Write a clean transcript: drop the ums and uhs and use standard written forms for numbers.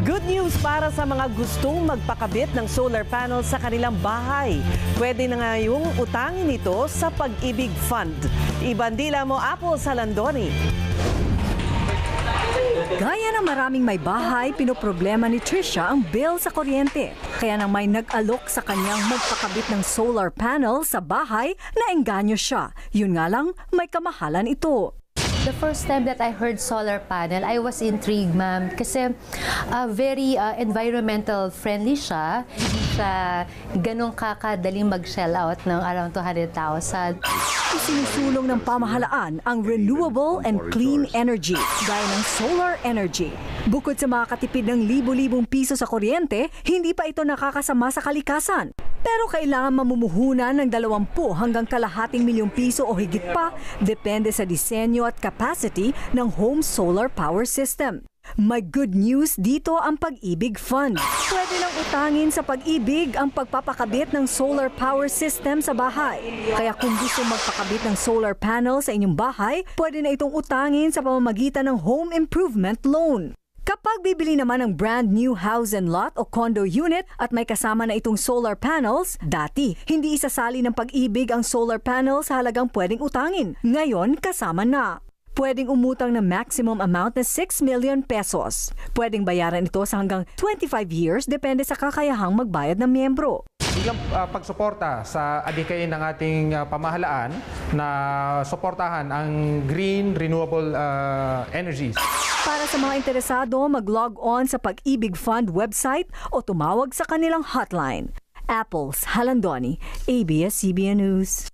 Good news para sa mga gustong magpakabit ng solar panel sa kanilang bahay. Pwede na ngayong utangin ito sa Pag-ibig Fund. Ibandila mo, Apple Salandoni. Gaya ng maraming may bahay, pinoproblema ni Trisha ang bill sa kuryente. Kaya nang may nag-alok sa kanyang magpakabit ng solar panel sa bahay, naengganyo siya. Yun nga lang, may kamahalan ito. The first time that I heard solar panel, I was intrigued, ma'am, kasi very environmental friendly siya. Hindi siya ganun kakadaling mag-shell out ng around 200,000. Isinusulong ng pamahalaan ang renewable and clean energy, gaya ng solar energy. Bukod sa makakatipid ng libo-libong piso sa kuryente, hindi pa ito nakakasama sa kalikasan. Pero kailangan mamumuhunan ng 20 hanggang kalahating milyong piso o higit pa, depende sa disenyo at capacity ng home solar power system. May good news dito ang Pag-ibig Fund. Pwede nang utangin sa Pag-ibig ang pagpapakabit ng solar power system sa bahay. Kaya kung gusto magpakabit ng solar panel sa inyong bahay, pwede na itong utangin sa pamamagitan ng home improvement loan. Kapag bibili naman ng brand new house and lot o condo unit at may kasama na itong solar panels, dati hindi isasali ng Pag-ibig ang solar panels sa halagang pwedeng utangin. Ngayon, kasama na. Pwedeng umutang ng maximum amount na 6 million pesos. Pwedeng bayaran ito sa hanggang 25 years depende sa kakayahang magbayad ng miyembro. Bilang pagsuporta sa adikain ng ating pamahalaan na suportahan ang green renewable energies. Para sa mga interesado, mag-log on sa Pag-ibig Fund website o tumawag sa kanilang hotline. Apples Halandoni, ABS-CBN News.